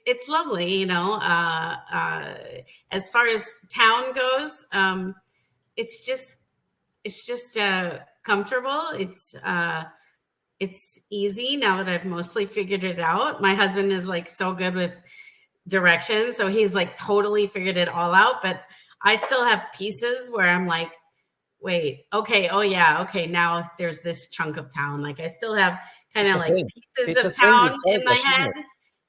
it's lovely, as far as town goes, it's just comfortable. It's easy now that I've mostly figured it out. My husband is like so good with directions, so he's like totally figured it all out, but I still have pieces where I'm like, wait, okay, oh yeah, okay, now there's this chunk of town. Like I still have kind of like pieces of town in my head.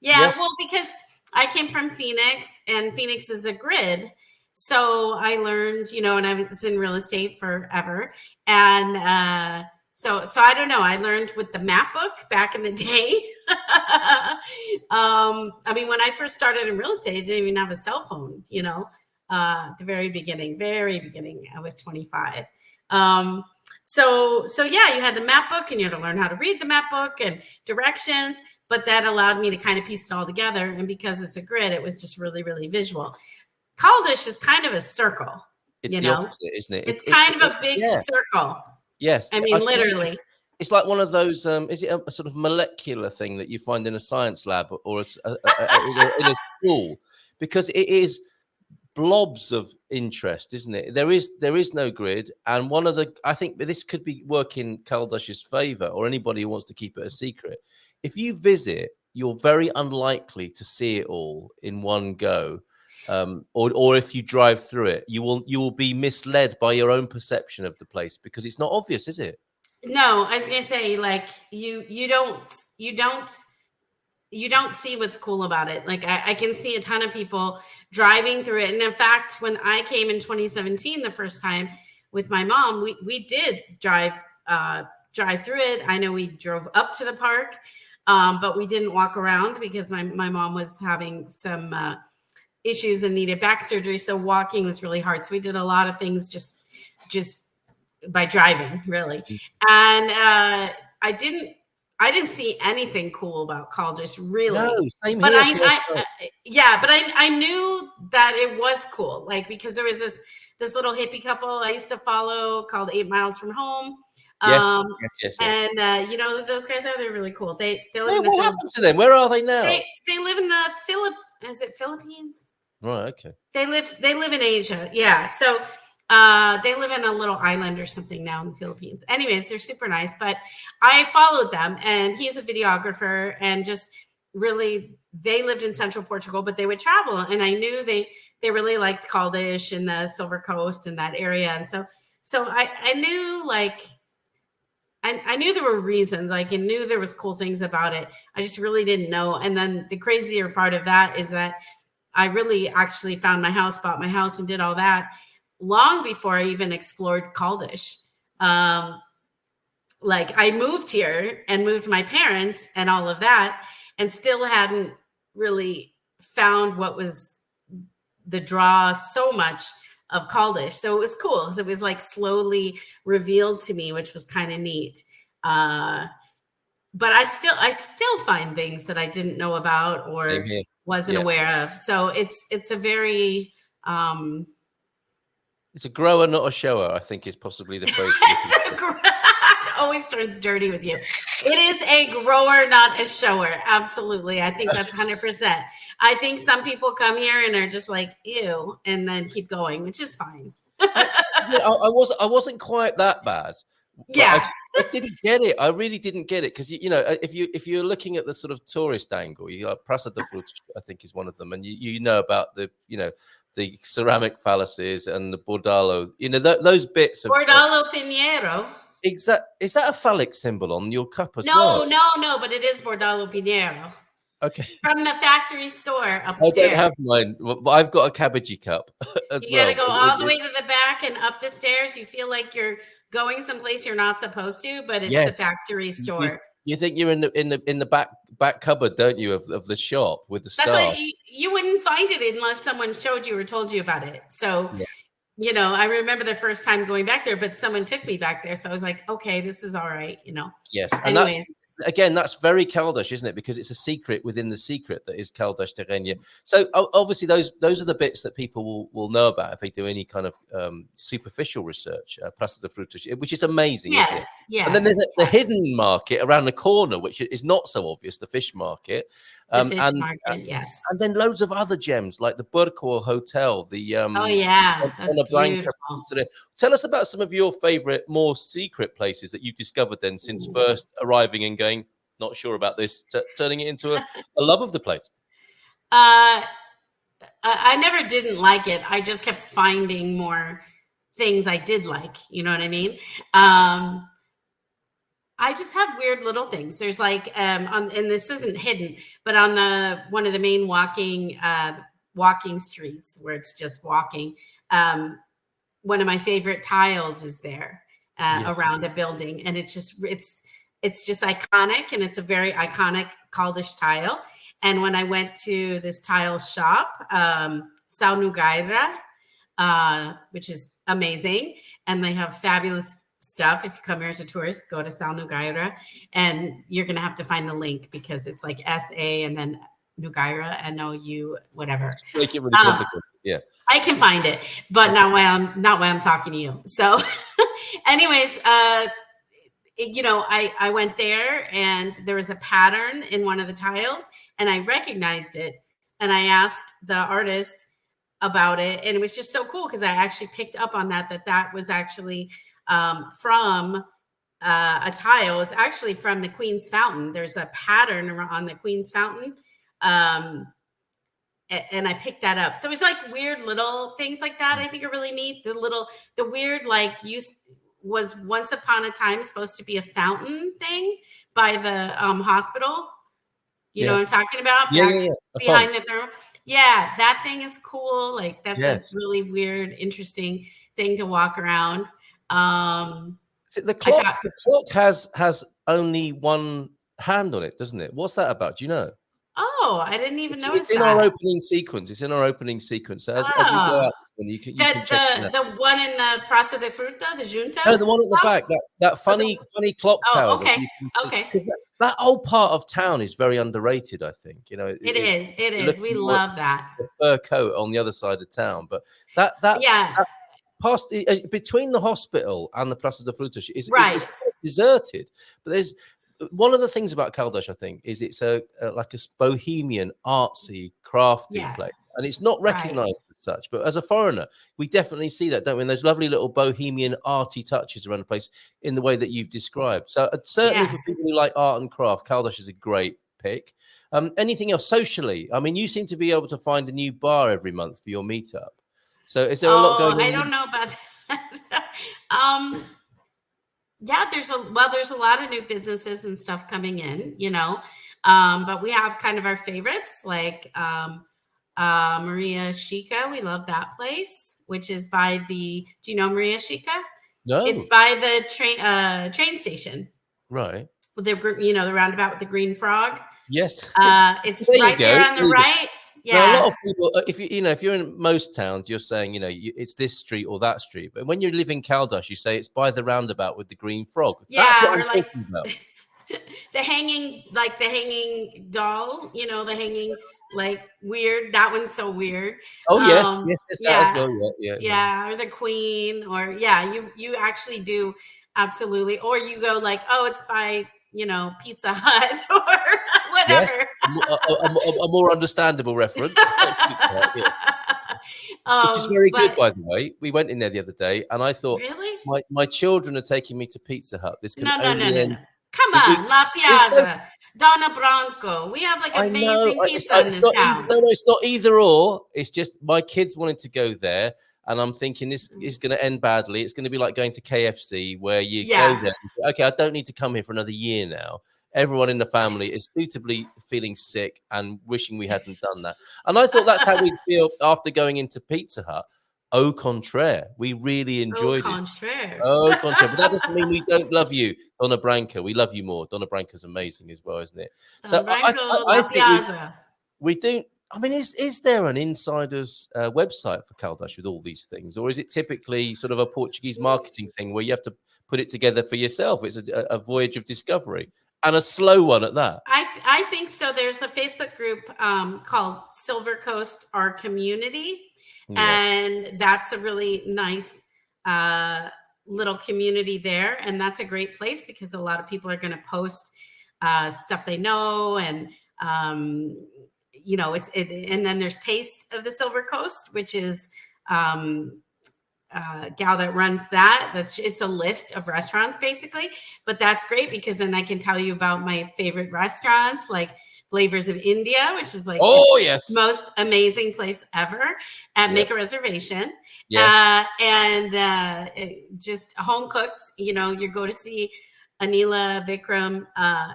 Yeah, yes. well, because I came from Phoenix, and Phoenix is a grid. So I learned, and I was in real estate forever. And so I don't know. I learned with the map book back in the day. I mean, when I first started in real estate, I didn't even have a cell phone, at the very beginning, I was 25. So yeah, you had the map book and you had to learn how to read the map book and directions, but that allowed me to kind of piece it all together. And because it's a grid, it was just really, really visual. Caldas is kind of a circle. It's the opposite, isn't it? It's kind of a big circle. Yes. I mean, literally. It's like one of those, is it a sort of molecular thing that you find in a science lab or in a school? Because it is blobs of interest, isn't it? There is no grid. And I think this could be working Caldash's favor, or anybody who wants to keep it a secret. If you visit, you're very unlikely to see it all in one go. Or if you drive through it, you will be misled by your own perception of the place because it's not obvious, is it? No, I was gonna say, like, you don't see what's cool about it. Like I can see a ton of people driving through it. And in fact, when I came in 2017, the first time with my mom, we did drive through it. I know we drove up to the park, but we didn't walk around because my mom was having some issues and needed back surgery. So walking was really hard. So we did a lot of things just by driving, really. And I didn't see anything cool about Caldas, really. No, same but here. But I knew that it was cool, like, because there was this little hippie couple I used to follow called 8 Miles from Home. Yes. And those guys they're really cool. They live what happened to them? Where are they now? They live in the Philippines? Right, okay. They live in Asia. Yeah. So they live in a little island or something now in the Philippines. Anyways, they're super nice, but I followed them, and he's a videographer, and just really, they lived in central Portugal, but they would travel. And I knew they really liked Caldas and the Silver Coast and that area. And so I knew, like, I knew there were reasons, like, I knew there was cool things about it. I just really didn't know. And then the crazier part of that is that I really actually found my house, bought my house, and did all that long before I even explored Caldas. Like, I moved here and moved my parents and all of that, and still hadn't really found what was the draw so much of Caldas. So it was cool because it was like slowly revealed to me, which was kind of neat. But I still find things that I didn't know about or wasn't aware of. So it's a very it's a grower, not a shower, I think is possibly the phrase. It always turns dirty with you. It is a grower, not a shower. Absolutely. I think that's 100%. I think some people come here and are just like, ew, and then keep going, which is fine. I wasn't quite that bad. Yeah. I didn't get it. I really didn't get it because if you're looking at the sort of tourist angle, you got Praça da Fruta, I think, is one of them, and you know about the ceramic phalluses and the bordalo, those bits of Bordalo Pinheiro. Is that a phallic symbol on your cup as well? No, but it is Bordalo Pinheiro. Okay. From the factory store upstairs. I don't have mine, but I've got a cabbagey cup as you gotta go all the way to the back and up the stairs. You feel like you're going someplace you're not supposed to, but it's the factory store. You think you're in the back cupboard, don't you, of the shop with the stuff? That's why you wouldn't find it unless someone showed you or told you about it. So I remember the first time going back there, but someone took me back there, so I was like, okay, this is all right. Yes, and again, that's very Caldas, isn't it? Because it's a secret within the secret that is Caldas Da Rainha. So obviously, those are the bits that people will know about if they do any kind of superficial research. Plaza de Frutas, which is amazing, isn't it? Yes, And then yes, there's the yes. hidden market around the corner, which is not so obvious, the fish market. The fish market, yes. And then loads of other gems like the Burko Hotel, the Oh yeah, that's Dona Blanca. beautiful. Tell us about some of your favorite, more secret places that you've discovered then since first arriving and going, not sure about this, turning it into a love of the place. I never didn't like it. I just kept finding more things I did like. You know what I mean? I just have weird little things. There's like and this isn't hidden, but on the one of the main walking streets where it's just walking, one of my favorite tiles is there around a building, and it's just iconic, and it's a very iconic Caldas tile. And when I went to this tile shop, São Nogueira, which is amazing, and they have fabulous stuff. If you come here as a tourist, go to São Nogueira, and you're going to have to find the link because it's like SA and then Nogueira, NOU, whatever. Make it really complicated. Yeah, I can find it, but not while I'm talking to you. So, anyways, you know, I went there and there was a pattern in one of the tiles, and I recognized it, and I asked the artist about it, and it was just so cool because I actually picked up on that was actually from a tile. It's actually from the Queen's Fountain. There's a pattern on the Queen's Fountain, and I picked that up. So it's like weird little things like that. I think are really neat. The weird, like, was once upon a time supposed to be a fountain thing by the hospital. You know what I'm talking about? Yeah. Behind the thermal. Yeah, that thing is cool. Like that's a really weird, interesting thing to walk around. The clock has only one hand on it, doesn't it? What's that about? Do you know? Oh, I didn't even notice it's in that. our opening sequence. It's in our opening sequence. So as we go out, you can check the one in the Praça de Fruta, the Junta. No, the one at the back. That funny clock tower. Okay. That you can see. Because that whole part of town is very underrated. I think it is. We love that. The fur coat on the other side of town, but that past between the hospital and the Praça de Frutas is deserted. But there's one of the things about Caldas, I think, is it's like a bohemian, artsy, crafty place, and it's not recognized as such. But as a foreigner, we definitely see that, don't we? And those lovely little bohemian, arty touches around the place in the way that you've described. So certainly for people who like art and craft, Caldas is a great pick. Anything else socially? I mean, you seem to be able to find a new bar every month for your meetup. So is there a lot going on? I don't know about that. Yeah, there's a lot of new businesses and stuff coming in, you know. But we have kind of our favorites, like Maria Chica. We love that place, which is by do you know Maria Chica? No. It's by the train station. Right. The roundabout with the green frog. Yes. It's right there on the right. Yeah. Now, a lot of people, if you're in most towns, you're saying, it's this street or that street. But when you live in Caldas, you say it's by the roundabout with the green frog. Yeah, that's what I'm talking about. the hanging doll, the hanging like weird. That one's so weird. Oh yes, that as well. Yeah, or the Queen, or you actually do absolutely, or you go like, oh, it's by Pizza Hut or whatever. Yes, a more understandable reference. Which is very good, by the way. We went in there the other day, and I thought, really, my children are taking me to Pizza Hut. This can no. Come on, La Piazza, Donna Branco. We have like amazing pizza in this town. No, it's not either or. It's just my kids wanted to go there. And I'm thinking this is going to end badly. It's going to be like going to KFC where you go there. Okay, I don't need to come here for another year now. Everyone in the family is suitably feeling sick and wishing we hadn't done that. And I thought that's how we'd feel after going into Pizza Hut. Au contraire, we really enjoyed it. Au contraire. But that doesn't mean we don't love you, Donna Branca. We love you more. Donna Branca's amazing as well, isn't it? So I think we do. I mean, is there an insider's website for Caldas with all these things, or is it typically sort of a Portuguese marketing thing where you have to put it together for yourself? It's a voyage of discovery. and a slow one at that. I think so. There's a Facebook group called Silver Coast Our Community, Yeah. and that's a really nice little community there, and that's a great place because a lot of people are going to post stuff they know, and and then there's Taste of the Silver Coast, which is gal that runs that. It's a list of restaurants basically, but that's great because then I can tell you about my favorite restaurants, like Flavors of India, which is like the Oh yes. most amazing place ever. And Yep. make a reservation. Yes. Just home cooked. You go to see Anila, Vikram,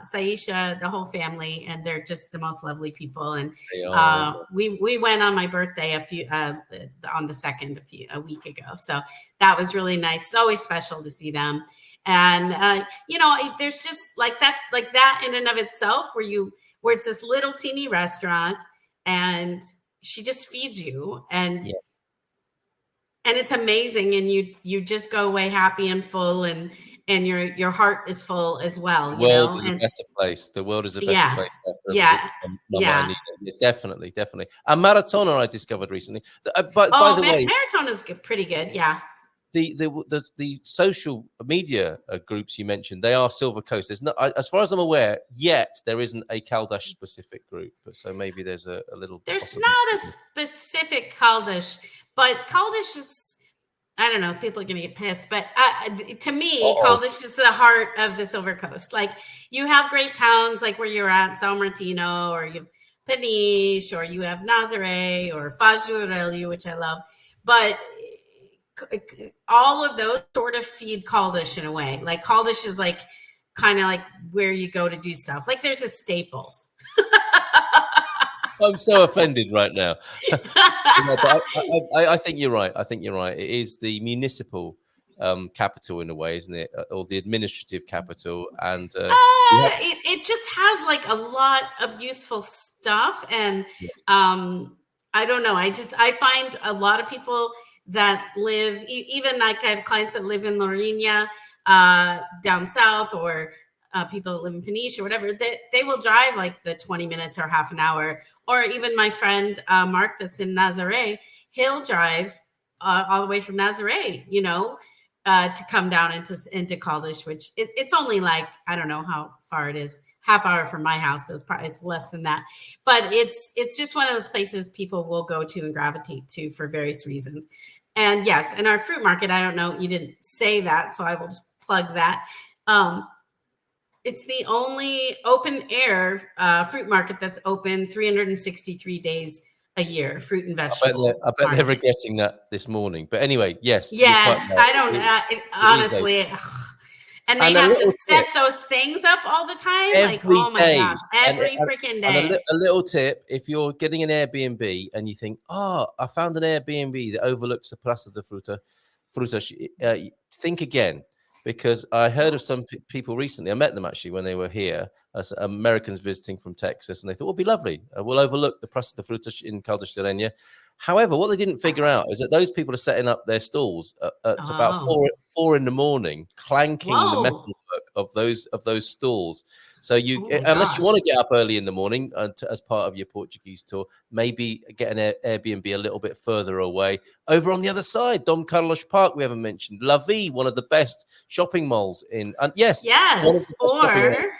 Saisha, the whole family, and they're just the most lovely people. And They are. we went on my birthday on the 2nd a week ago, so that was really nice. It's always special to see them, and there's just like that in and of itself, where it's this little teeny restaurant, and she just feeds you, and Yes. and it's amazing, and you just go away happy and full, and your heart is full as well. The world is a better place. The world is a better Yeah, place after yeah, Mama yeah. Anita. Definitely, definitely. And Maratona I discovered recently. By the way, Maratona is pretty good. Yeah. The social media groups you mentioned, they are Silver Coast. There's not, as far as I'm aware, yet there isn't a Caldas specific group. But so maybe there's a little. There's not a specific Caldas, but Caldas is, I don't know, people are going to get pissed, but to me, Caldas is the heart of the Silver Coast. Like, you have great towns like where you're at, São Martino, or you have Peniche, or you have Nazaré, or Fajurelli, which I love. But all of those sort of feed Caldas in a way. Like, Caldas is like kind of like where you go to do stuff. Like, there's a Staples. I'm so offended right now. I think you're right. I think you're right. It is the municipal capital in a way, isn't it? Or the administrative capital. And it just has like a lot of useful stuff. And yes. I don't know. I find a lot of people that live, even like I have clients that live in La Rainha, down south, or people that live in Peniche or whatever, they will drive like the 20 minutes or half an hour. Or even my friend Mark that's in Nazaré, he'll drive all the way from Nazaré, to come down into Caldas, which it's only like, I don't know how far it is, half hour from my house. So it's less than that. But it's just one of those places people will go to and gravitate to for various reasons. And yes, and our fruit market, I don't know, you didn't say that, so I will just plug that. It's the only open air fruit market that's open 363 days a year, fruit and vegetable. I bet they're regretting that this morning. But anyway, yes. Yes, I don't honestly. And they have to set those things up all the time. Like, oh my gosh, every freaking day. And a little tip: if you're getting an Airbnb and you think, "Oh, I found an Airbnb that overlooks the Plaza de Fruta," think again, because I heard of some people recently. I met them actually when they were here as Americans visiting from Texas, and they thought, "Well, it'll be lovely. We'll overlook the Plaza de Fruta in Caldas Da Rainha." However, what they didn't figure out is that those people are setting up their stalls at about 4 in the morning, clanking the metalwork of those stalls. So unless you want to get up early in the morning as part of your Portuguese tour, maybe get an Airbnb a little bit further away. Over on the other side, Dom Carlos Park, we haven't mentioned. La Vie, one of the best shopping malls in, and yes, or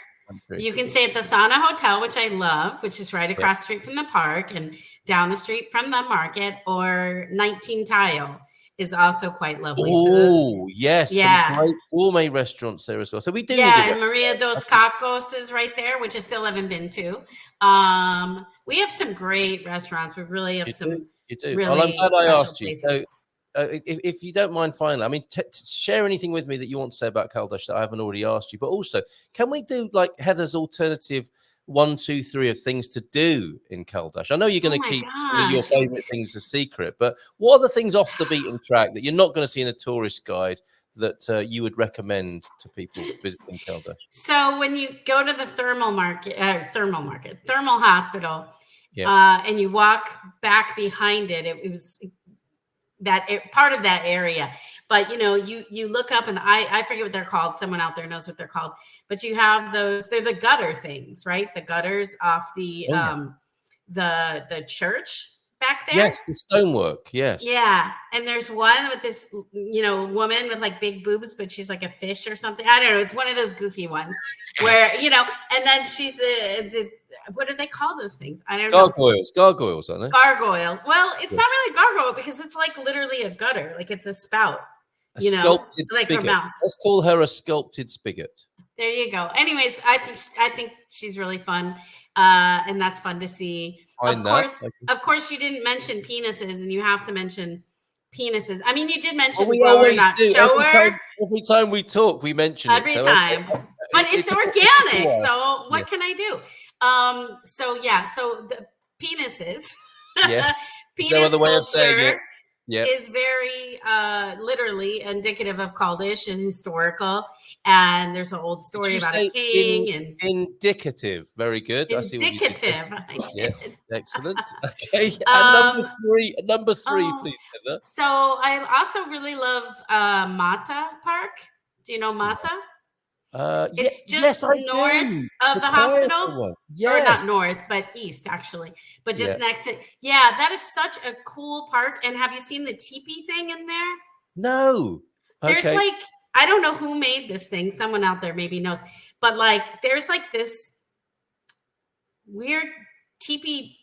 you can stay at the Sana Hotel, which I love, which is right across the street from the park and down the street from the market, or 19 Tile is also quite lovely. Oh, yes. Some great gourmet restaurants there as well. So we do need and Maria dos Cacos is right there, which I still haven't been to. We have some great restaurants. We really have You do. Really well, I'm glad I asked places. you. So if you don't mind, finally, I mean, share anything with me that you want to say about Caldas that I haven't already asked you. But also, can we do like Heather's alternative 1, 2, 3 of things to do in Caldas? I know you're going to keep some of your favorite things a secret, but what are the things off the beaten track that you're not going to see in a tourist guide that you would recommend to people visiting Caldas? So when you go to the thermal hospital, yeah. And you walk back behind it, it was part of that area. But you look up, and I forget what they're called. Someone out there knows what they're called. But you have those. They're the gutter things, right? The gutters off the Oh, yeah. the church back there. Yes, the stonework. Yes. Yeah, and there's one with this, woman with like big boobs, but she's like a fish or something. I don't know. It's one of those goofy ones where and then she's what do they call those things? I don't know. Gargoyles, aren't they? Gargoyle. Well, it's Yes. not really gargoyle because it's like literally a gutter, like it's a spout. A sculpted like her spigot. mouth. Let's call her a sculpted spigot. There you go. Anyways, I think she's really fun, and that's fun to see. Of course, you didn't mention penises, and you have to mention penises. I mean, you did mention we grower, always not do. shower. Every time we talk, we mention Every it. time, but it's organic. So what Yes. can I do? So the penises. Yes. Penis no other way of saying it. sculpture Yeah. is very literally indicative of Caldish and historical. And there's an old story about a king and indicative. Very good. indicative. Yes, excellent. Okay. And number three, please, Heather. So I also really love Mata Park. Do you know Mata? It's just north of the hospital. Yes. Or not north, but east, actually. But just next to that is such a cool park. And have you seen the teepee thing in there? No. There's I don't know who made this thing. Someone out there maybe knows. But there's this weird teepee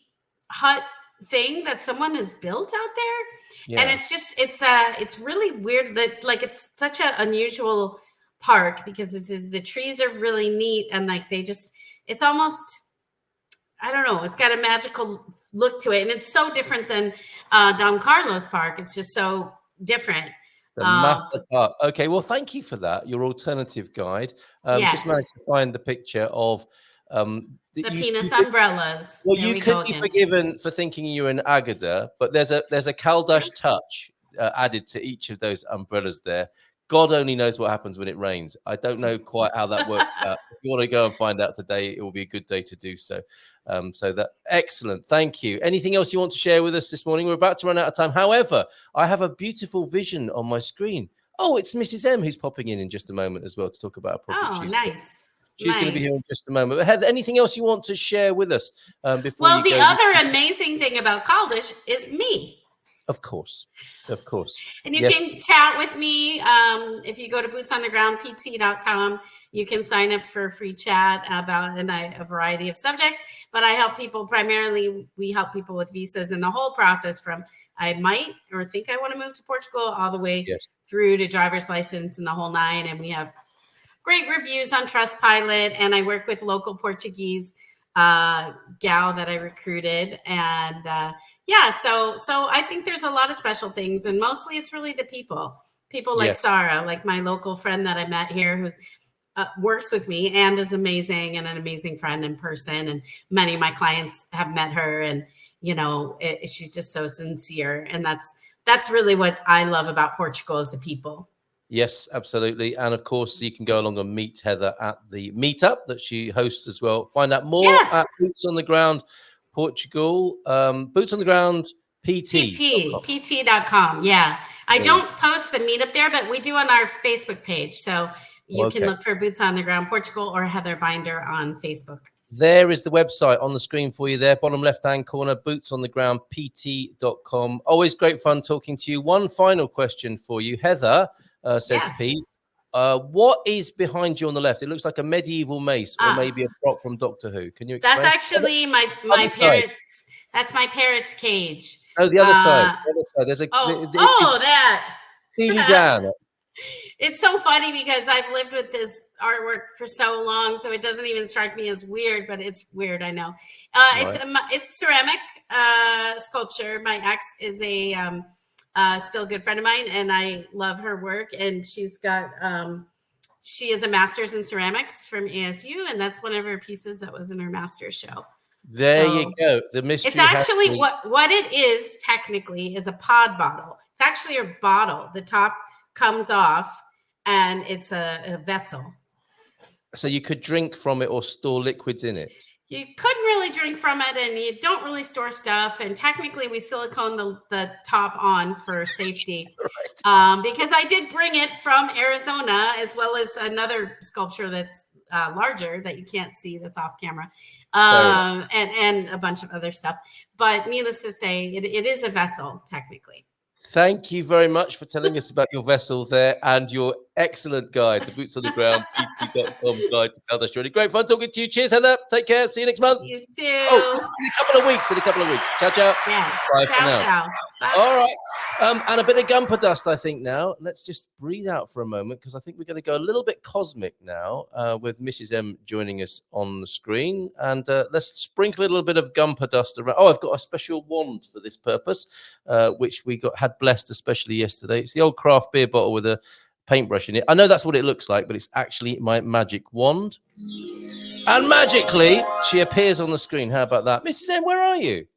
hut thing that someone has built out there. Yeah. And it's just it's really weird that it's such an unusual park because the trees are really neat and it's almost, I don't know, it's got a magical look to it, and it's so different than Don Carlos Park. It's just so different. The Mata Park. Okay, well, thank you for that. Your alternative guide. Yes. Just managed to find the picture of the penis umbrellas. Well, you could be forgiven for thinking you're in Agada, but there's a Caldas touch added to each of those umbrellas there. God only knows what happens when it rains. I don't know quite how that works out. If you want to go and find out today, it will be a good day to do so. Excellent. Thank you. Anything else you want to share with us this morning? We're about to run out of time. However, I have a beautiful vision on my screen. Oh, it's Mrs. M who's popping in just a moment as well to talk about a project. Oh, nice. She's going to be here in just a moment. But Heather, anything else you want to share with us before? Well, the other amazing thing about Caldish is me. Of course. And you can chat with me. If you go to bootsonthegroundpt.com, you can sign up for a free chat about a variety of subjects. But I help people we help people with visas and the whole process from I might or think I want to move to Portugal all the way through to driver's license and the whole nine. And we have great reviews on Trustpilot. And I work with local Portuguese gal that I recruited. And so I think there's a lot of special things, and mostly it's really the people like Sarah, like my local friend that I met here who's works with me and is amazing and an amazing friend in person. And many of my clients have met her, and she's just so sincere. And that's really what I love about Portugal is the people. Yes, absolutely. And of course, you can go along and meet Heather at the meetup that she hosts as well. Find out more at Boots on the Ground Portugal, Boots on the Ground PT.com. Yeah. I don't post the meetup there, but we do on our Facebook page. So you can look for Boots on the Ground Portugal or Heather Binder on Facebook. There is the website on the screen for you there, bottom left-hand corner, bootsonthegroundpt.com. Always great fun talking to you. One final question for you, Heather. Says Pete, what is behind you on the left? It looks like a medieval mace or maybe a prop from Doctor Who. Can you explain? That's actually my parrot's. That's my parrot's cage. Oh, the other side. There's that. Steely Dan. It's so funny because I've lived with this artwork for so long, so it doesn't even strike me as weird, but it's weird. I know. It's ceramic sculpture. My ex is a still a good friend of mine, and I love her work. And she's got she is a master's in ceramics from ASU, and that's one of her pieces that was in her master's show. There you go. The mystery. It's actually what it is technically is a pod bottle. It's actually a bottle. The top comes off, and it's a vessel. So you could drink from it or store liquids in it. you couldn't really drink from it, and you don't really store stuff. And technically, we silicone the top on for safety, because I did bring it from Arizona, as well as another sculpture that's larger that you can't see, that's off camera, and a bunch of other stuff. But needless to say, it is a vessel technically. Thank you very much for telling us about your vessel there and your excellent guide, the Boots on the Ground, pt.com guide to Caldas Da Rainha. Great fun talking to you. Cheers, Heather. Take care. See you next month. You too. Oh, in a couple of weeks. Ciao, ciao. Yes. Bye Ciao, for now. ciao. Bye. All right. And a bit of Gumper dust, I think, now. Let's just breathe out for a moment, because I think we're going to go a little bit cosmic now with Mrs. M joining us on the screen. And let's sprinkle a little bit of Gumper dust around. Oh, I've got a special wand for this purpose, which we had blessed especially yesterday. It's the old craft beer bottle with a paintbrush in it. I know that's what it looks like, but it's actually my magic wand. And magically, she appears on the screen. How about that? Mrs. M, where are you?